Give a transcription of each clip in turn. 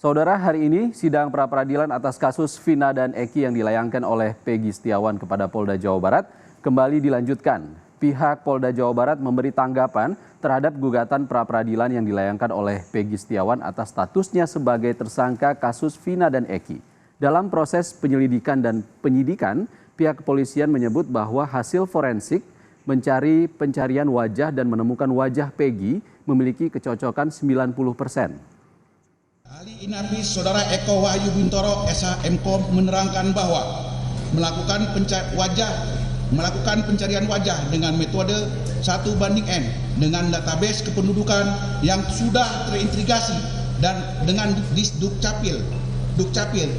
Saudara, hari ini sidang pra-peradilan atas kasus Vina dan Eki yang dilayangkan oleh Peggy Setiawan kepada Polda Jawa Barat kembali dilanjutkan. Pihak Polda Jawa Barat memberi tanggapan terhadap gugatan pra-peradilan yang dilayangkan oleh Peggy Setiawan atas statusnya sebagai tersangka kasus Vina dan Eki. Dalam proses penyelidikan dan penyidikan, pihak kepolisian menyebut bahwa hasil forensik mencari pencarian wajah dan menemukan wajah Peggy memiliki kecocokan 90%. Ahli Inafis Saudara Eko Wahyu Bintoro SH.M.Com menerangkan bahwa melakukan pencarian wajah dengan metode 1:N dengan database kependudukan yang sudah terintegrasi dan dengan Dukcapil.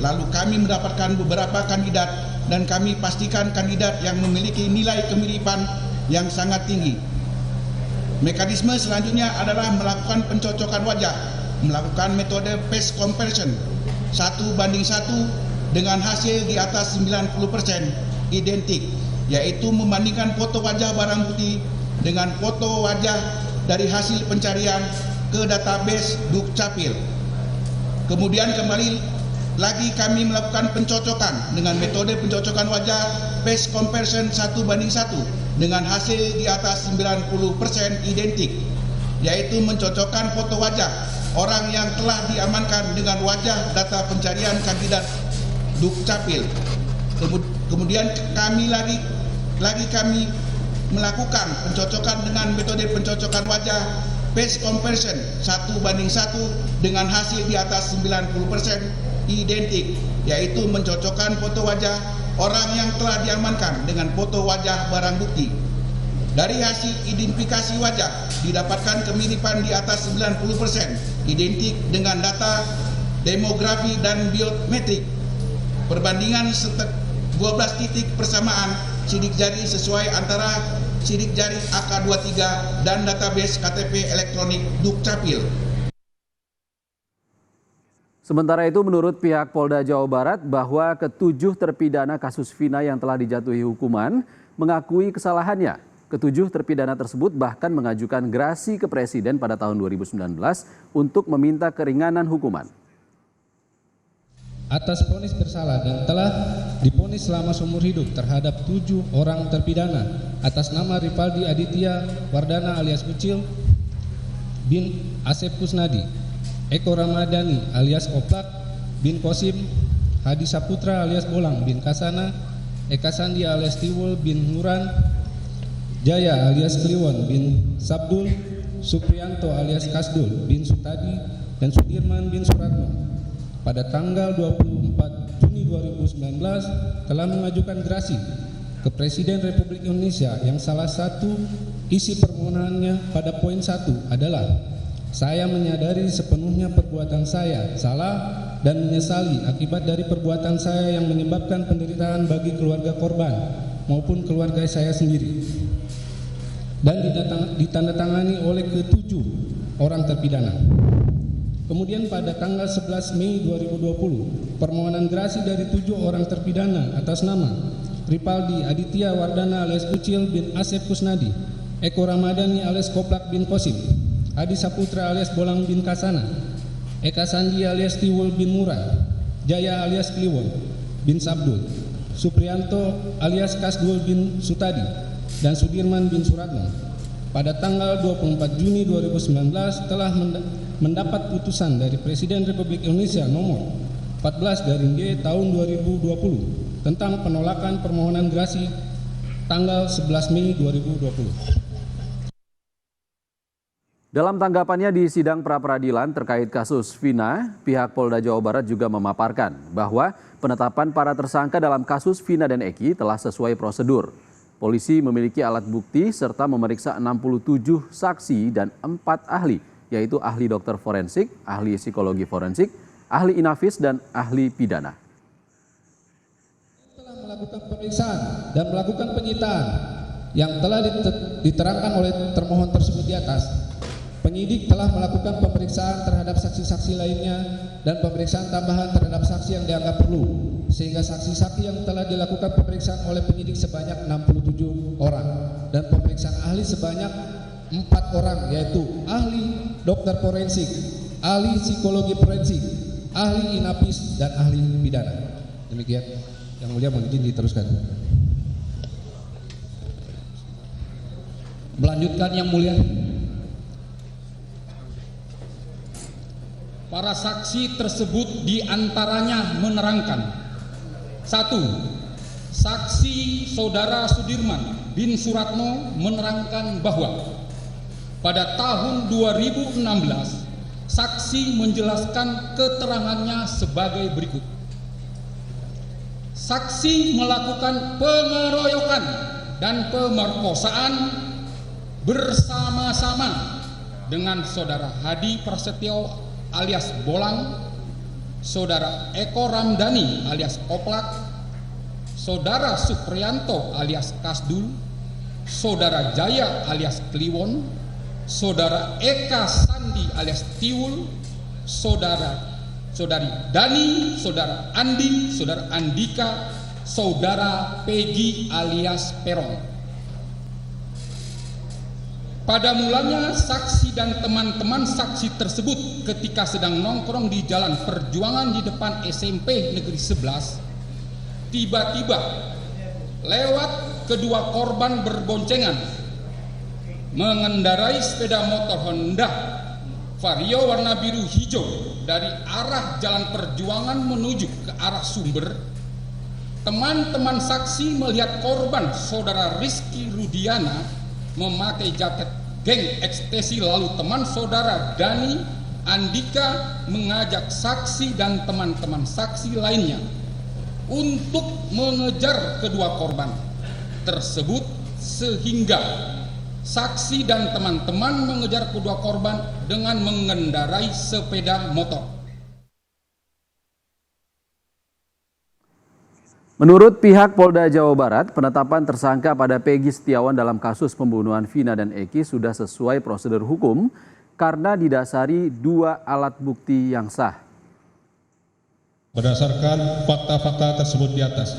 Lalu kami mendapatkan beberapa kandidat dan kami pastikan kandidat yang memiliki nilai kemiripan yang sangat tinggi. Mekanisme selanjutnya adalah melakukan pencocokan wajah, melakukan metode face comparison 1:1 dengan hasil di atas 90% identik, yaitu membandingkan foto wajah barang bukti dengan foto wajah dari hasil pencarian ke database Dukcapil. Kemudian kembali lagi kami melakukan pencocokan dengan metode pencocokan wajah face comparison 1:1 dengan hasil di atas 90% identik, yaitu mencocokkan foto wajah orang yang telah diamankan dengan wajah data pencarian kandidat Dukcapil. Kemudian kami melakukan pencocokan dengan metode pencocokan wajah face comparison 1:1 dengan hasil di atas 90% identik, yaitu mencocokkan foto wajah orang yang telah diamankan dengan foto wajah barang bukti. Dari hasil identifikasi wajah didapatkan kemiripan di atas 90% identik dengan data demografi dan biometrik. Perbandingan 12 titik persamaan sidik jari sesuai antara sidik jari AK23 dan database KTP elektronik Dukcapil. Sementara itu, menurut pihak Polda Jawa Barat bahwa ketujuh terpidana kasus Vina yang telah dijatuhi hukuman mengakui kesalahannya. Ketujuh terpidana tersebut bahkan mengajukan gerasi ke Presiden pada tahun 2019 untuk meminta keringanan hukuman. Atas vonis bersalah dan telah divonis selama seumur hidup terhadap 7 orang terpidana atas nama Ripaldi Aditya Wardana alias Ucil bin Asep Kusnadi, Eko Ramadhani alias Oplak bin Kosim, Hadi Saputra alias Bolang bin Kasana, Eka Sandi alias Tiwul bin Nuran, Jaya alias Kliwon bin Sabdul, Suprianto alias Kasdul bin Sutadi, dan Sudirman bin Suratno pada tanggal 24 Juni 2019 telah mengajukan gerasi ke Presiden Republik Indonesia yang salah satu isi permohonannya pada poin 1 adalah: saya menyadari sepenuhnya perbuatan saya salah dan menyesali akibat dari perbuatan saya yang menyebabkan penderitaan bagi keluarga korban maupun keluarga saya sendiri, dan ditandatangani oleh ketujuh orang terpidana. Kemudian pada tanggal 11 Mei 2020, permohonan gerasi dari 7 orang terpidana atas nama Ripaldi Aditya Wardana alias Ucil bin Asep Kusnadi, Eko Ramadhani alias Koplak bin Kosim, Hadi Saputra alias Bolang bin Kasana, Eka Sandi alias Tiwul bin Murad, Jaya alias Kliwon bin Sabdul, Suprianto alias Kasdul bin Sutadi, dan Sudirman bin Suratno pada tanggal 24 Juni 2019 telah mendapat putusan dari Presiden Republik Indonesia nomor 14/G tahun 2020 tentang penolakan permohonan gerasi tanggal 11 Mei 2020. Dalam tanggapannya di sidang pra-peradilan terkait kasus Vina, pihak Polda Jawa Barat juga memaparkan bahwa penetapan para tersangka dalam kasus Vina dan Eki telah sesuai prosedur. Polisi memiliki alat bukti serta memeriksa 67 saksi dan 4 ahli, yaitu ahli dokter forensik, ahli psikologi forensik, ahli inafis, dan ahli pidana. Telah melakukan pemeriksaan dan melakukan penyitaan yang telah diterangkan oleh termohon tersebut di atas. Penyidik telah melakukan pemeriksaan terhadap saksi-saksi lainnya dan pemeriksaan tambahan terhadap saksi yang dianggap perlu, sehingga saksi-saksi yang telah dilakukan pemeriksaan oleh penyidik sebanyak 67 orang dan pemeriksaan ahli sebanyak 4 orang, yaitu ahli dokter forensik, ahli psikologi forensik, ahli inapis, dan ahli pidana. Demikian. Yang mulia mohon izin diteruskan. Melanjutkan yang mulia. Para saksi tersebut diantaranya menerangkan: 1. Saksi Saudara Sudirman bin Suratno menerangkan bahwa pada tahun 2016 saksi menjelaskan keterangannya sebagai berikut. Saksi melakukan pengeroyokan dan pemerkosaan bersama-sama dengan Saudara Hadi Prasetyo alias Bolang, Saudara Eko Ramdhani alias Oplak, Saudara Supriyanto alias Kasdul, Saudara Jaya alias Kliwon, Saudara Eka Sandi alias Tiwul, Saudari Dani, Saudara Andi, Saudara Andika, Saudara Peggy alias Peron. Pada mulanya saksi dan teman-teman saksi tersebut ketika sedang nongkrong di Jalan Perjuangan di depan SMP Negeri 11, tiba-tiba lewat kedua korban berboncengan mengendarai sepeda motor Honda Vario warna biru hijau dari arah Jalan Perjuangan menuju ke arah Sumber. Teman-teman saksi melihat korban Saudara Rizky Rudiana memakai jaket geng ekstasi, lalu teman Saudara Dani Andika mengajak saksi dan teman-teman saksi lainnya untuk mengejar kedua korban tersebut, sehingga saksi dan teman-teman mengejar kedua korban dengan mengendarai sepeda motor. Menurut pihak Polda Jawa Barat, penetapan tersangka pada Peggy Setiawan dalam kasus pembunuhan Vina dan Eki sudah sesuai prosedur hukum karena didasari 2 alat bukti yang sah. Berdasarkan fakta-fakta tersebut di atas,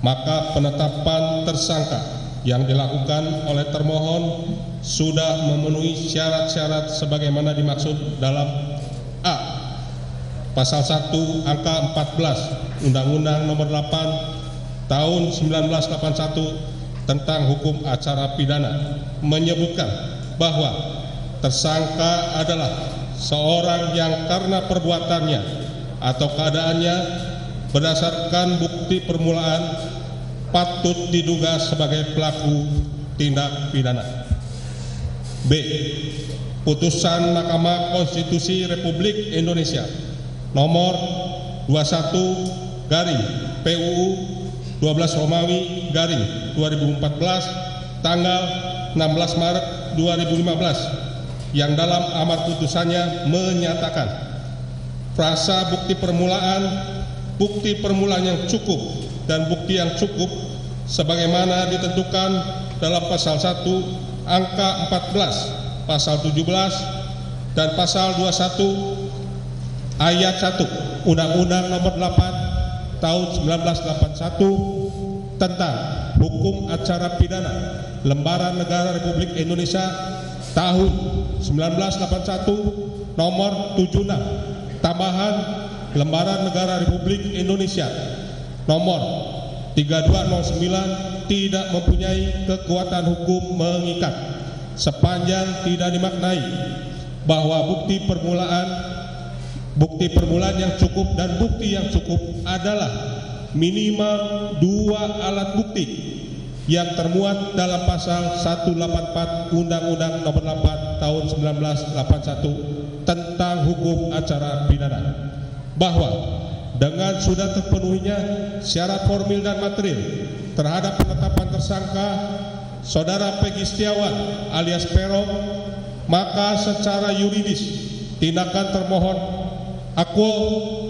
maka penetapan tersangka yang dilakukan oleh termohon sudah memenuhi syarat-syarat sebagaimana dimaksud dalam A. Pasal 1 angka 14 Undang-Undang Nomor 8 Tahun 1981 tentang hukum acara pidana menyebutkan bahwa tersangka adalah seorang yang karena perbuatannya atau keadaannya berdasarkan bukti permulaan patut diduga sebagai pelaku tindak pidana. B. Putusan Mahkamah Konstitusi Republik Indonesia nomor 21 garing PUU 12 Romawi garing 2014 tanggal 16 Maret 2015 yang dalam amar putusannya menyatakan frasa bukti permulaan yang cukup dan bukti yang cukup sebagaimana ditentukan dalam pasal 1 angka 14, pasal 17 dan pasal 21 ayat 1 Undang-Undang Nomor 8 Tahun 1981 tentang hukum acara pidana Lembaran Negara Republik Indonesia tahun 1981 nomor 76 tambahan Lembaran Negara Republik Indonesia nomor 3209 tidak mempunyai kekuatan hukum mengikat sepanjang tidak dimaknai bahwa bukti permulaan yang cukup dan bukti yang cukup adalah minimal 2 alat bukti yang termuat dalam pasal 184 Undang-Undang Nomor 8 Tahun 1981 tentang hukum acara pidana, bahwa dengan sudah terpenuhinya syarat formil dan material terhadap penetapan tersangka Saudara Peggy Setiawan alias Peron, maka secara yuridis tindakan termohon akuo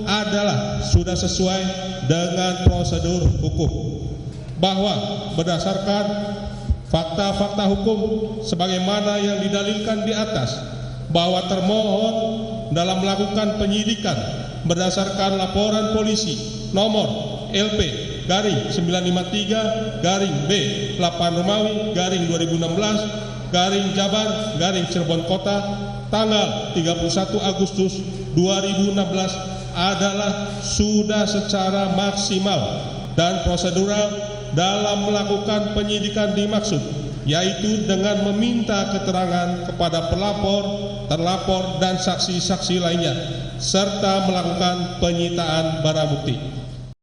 adalah sudah sesuai dengan prosedur hukum, bahwa berdasarkan fakta-fakta hukum sebagaimana yang didalilkan di atas, bahwa termohon dalam melakukan penyidikan berdasarkan laporan polisi nomor LP garing 953 garing B 8 Romawi garing 2016 garing Jabar garing Cirebon Kota tanggal 31 Agustus 2016 adalah sudah secara maksimal dan prosedural dalam melakukan penyidikan dimaksud, yaitu dengan meminta keterangan kepada pelapor, terlapor, dan saksi-saksi lainnya, serta melakukan penyitaan barang bukti.